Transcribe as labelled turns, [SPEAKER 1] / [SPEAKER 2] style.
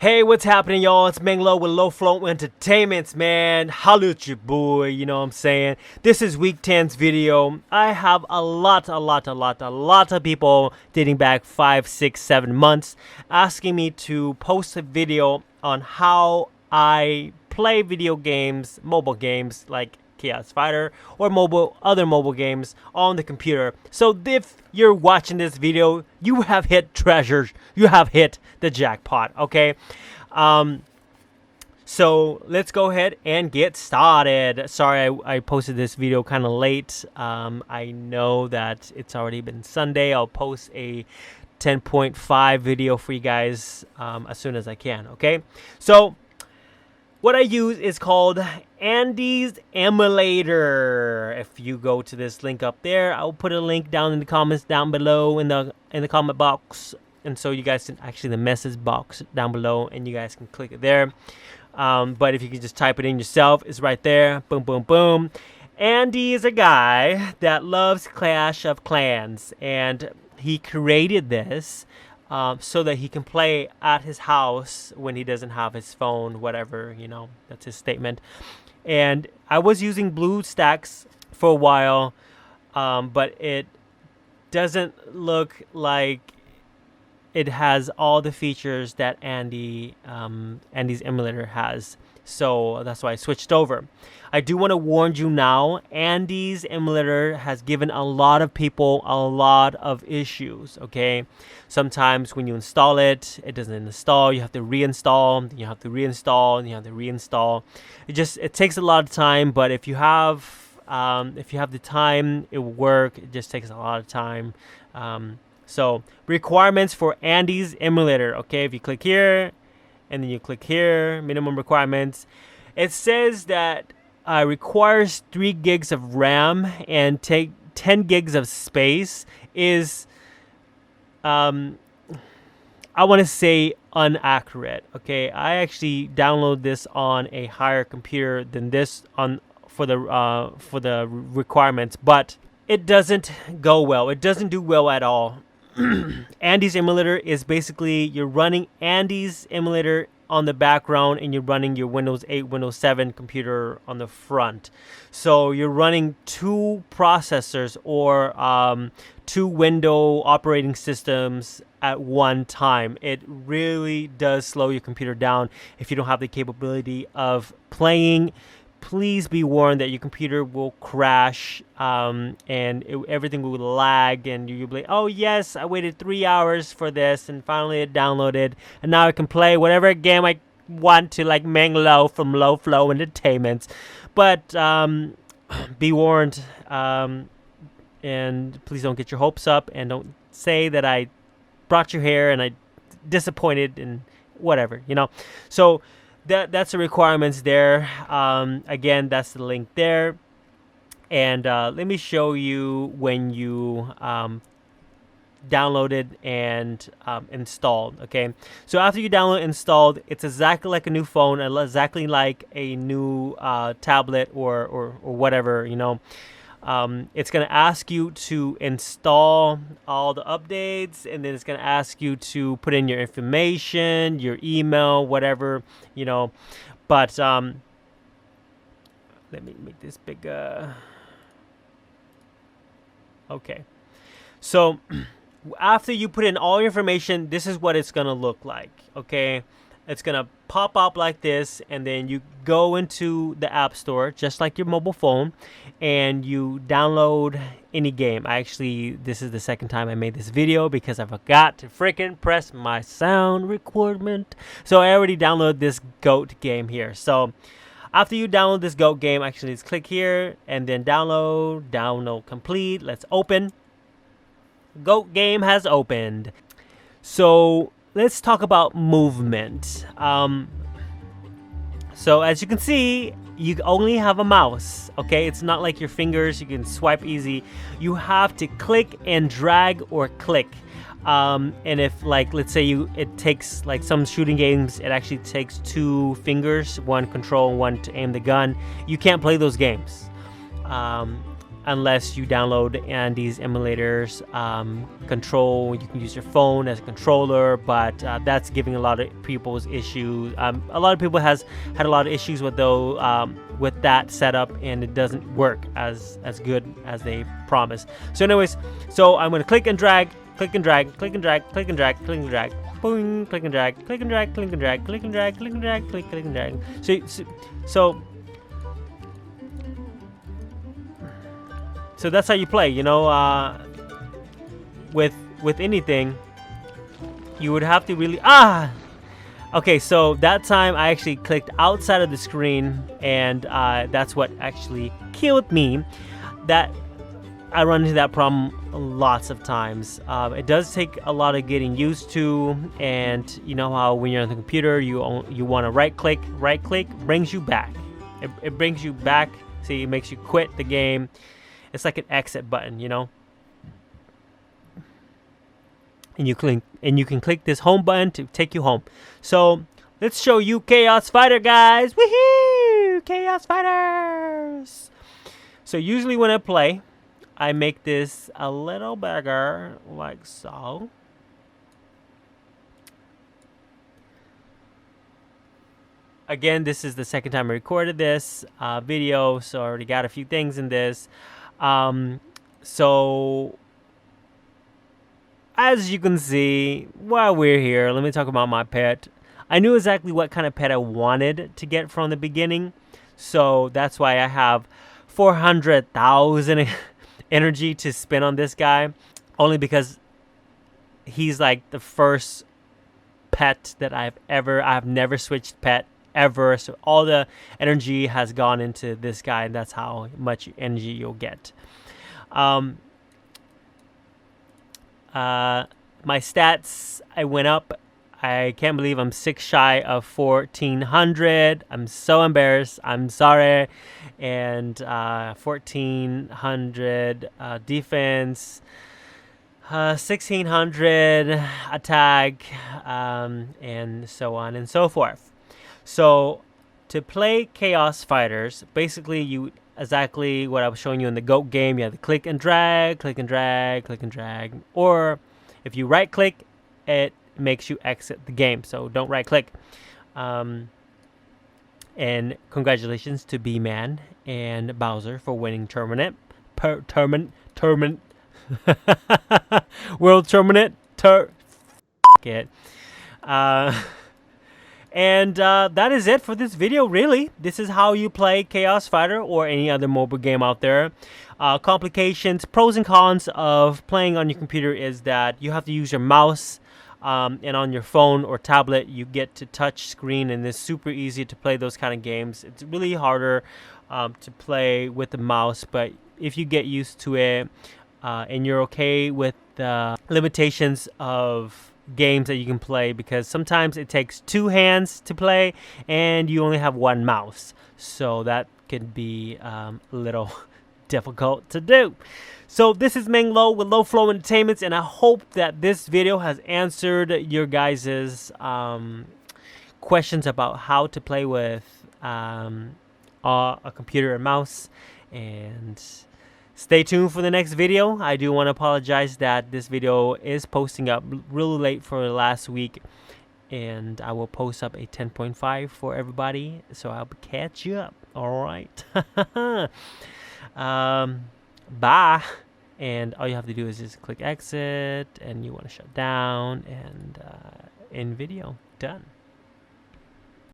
[SPEAKER 1] Hey, what's happening, y'all? It's Menglo with Low Flow Entertainments, man. Holla at your boy, you know what I'm saying? This is week 10's video. I have a lot of people dating back 5, 6, 7 months asking me to post a video on how I play video games, mobile games like Chaos Fighter or other mobile games on the computer. So if you're watching this video, you have hit treasures. You have hit the jackpot, okay? So let's go ahead and get started. Sorry, I posted this video kind of late. I know that it's already been Sunday. I'll post a 10.5 video for you guys as soon as I can, okay? So what I use is called Andy's Emulator. If you go to this link up there, I'll put a link down in the comments down below in the comment box, and so you guys can actually the message box down below, and you guys can click it there. But if you can just type it in yourself, it's right there. Boom, boom, boom. Andy is a guy that loves Clash of Clans, and he created this so that he can play at his house when he doesn't have his phone, whatever, you know, that's his statement. And I was using BlueStacks for a while, but it doesn't look like it has all the features that Andy's emulator has. So that's why I switched over. I do want to warn you now, Andy's emulator has given a lot of people a lot of issues, okay? Sometimes when you install it, it doesn't install. You have to reinstall, you have to reinstall, and you have to reinstall. It takes a lot of time, but if you have the time, it will work. It just takes a lot of time. So requirements for Andy's emulator, okay? If you click here, and then you click here, minimum requirements. It says that requires 3 gigs of RAM and take 10 gigs of space is, I want to say inaccurate. Okay, I actually download this on a higher computer than this for the requirements, but it doesn't go well. It doesn't do well at all. Andy's emulator is basically you're running Andy's emulator on the background and you're running your Windows 8, Windows 7 computer on the front. So you're running 2 processors or 2 window operating systems at one time. It really does slow your computer down if you don't have the capability of playing. Please be warned that your computer will crash and everything will lag, and you'll be like, oh yes, I waited 3 hours for this and finally it downloaded and now I can play whatever game I want to, like Menglo from Low Flow Entertainments. But be warned, and please don't get your hopes up and don't say that I brought you here and I disappointed and whatever, you know. So that's the requirements there. Again, that's the link there. And let me show you when you downloaded and installed. Okay, so after you download and installed, it's exactly like a new phone, exactly like a new tablet or whatever, you know. It's going to ask you to install all the updates, and then it's going to ask you to put in your information, your email, whatever, you know. But let me make this bigger. Okay. So after you put in all your information, this is what it's going to look like, okay? It's going to pop up like this, and then you go into the App Store, just like your mobile phone, and you download any game. This is the second time I made this video because I forgot to freaking press my sound requirement. So I already downloaded this GOAT game here. So after you download this GOAT game, actually, let's click here, and then download complete. Let's open. GOAT game has opened. So let's talk about movement. So as you can see, you only have a mouse, okay? It's not like your fingers, you can swipe easy. You have to click and drag or click. And if, like, let's say it takes, like some shooting games, it actually takes 2 fingers, one control, one to aim the gun. You can't play those games. unless you download Andy's emulators control. You can use your phone as a controller, but that's giving a lot of people's issues. A lot of people has had a lot of issues with with that setup, and it doesn't work as good as they promise. So anyways, so I'm gonna click and drag, click and drag, click and drag, click and drag, click and drag, boing, click and drag, click and drag, click and drag, click and drag, click and drag, click and drag. So that's how you play, you know. With anything, you would have to really okay, so that time I actually clicked outside of the screen, and that's what actually killed me. That I run into that problem lots of times. It does take a lot of getting used to, and you know how when you're on the computer, you want to right click brings you back. It brings you back. See, it makes you quit the game. It's like an exit button, you know. And you can click this home button to take you home. So let's show you Chaos Fighter, guys. Woohoo! Chaos Fighters. So usually when I play, I make this a little bigger, like so. Again, this is the second time I recorded this video, so I already got a few things in this. So as you can see, while we're here, let me talk about my pet. I knew exactly what kind of pet I wanted to get from the beginning, so that's why I have 400,000 energy to spend on this guy, only because he's like the first pet that I've never switched pet ever, so all the energy has gone into this guy, and that's how much energy you'll get. My stats, I went up. I can't believe I'm 6 shy of 1400. I'm so embarrassed. I'm sorry. And 1400 defense, 1600 attack, and so on and so forth. So to play Chaos Fighters, basically exactly what I was showing you in the GOAT game. You have to click and drag, click and drag, click and drag. Or if you right click, it makes you exit the game. So don't right click. And congratulations to B-Man and Bowser for winning tournament. World tournament. It. And that is it for this video, really. This is how you play Chaos Fighter or any other mobile game out there. Complications, pros and cons of playing on your computer is that you have to use your mouse, and on your phone or tablet, you get to touch screen, and it's super easy to play those kind of games. It's really harder to play with the mouse, but if you get used to it and you're okay with the limitations of games that you can play, because sometimes it takes 2 hands to play and you only have 1 mouse, so that could be a little difficult to do. So this is Meng Lo with Low Flow Entertainments, and I hope that this video has answered your guys's questions about how to play with a computer and mouse. And stay tuned for the next video. I do want to apologize that this video is posting up really late for last week, and I will post up a 10.5 for everybody, so I'll catch you up. All right. Bye. And all you have to do is just click exit, and you want to shut down, and end video. Done.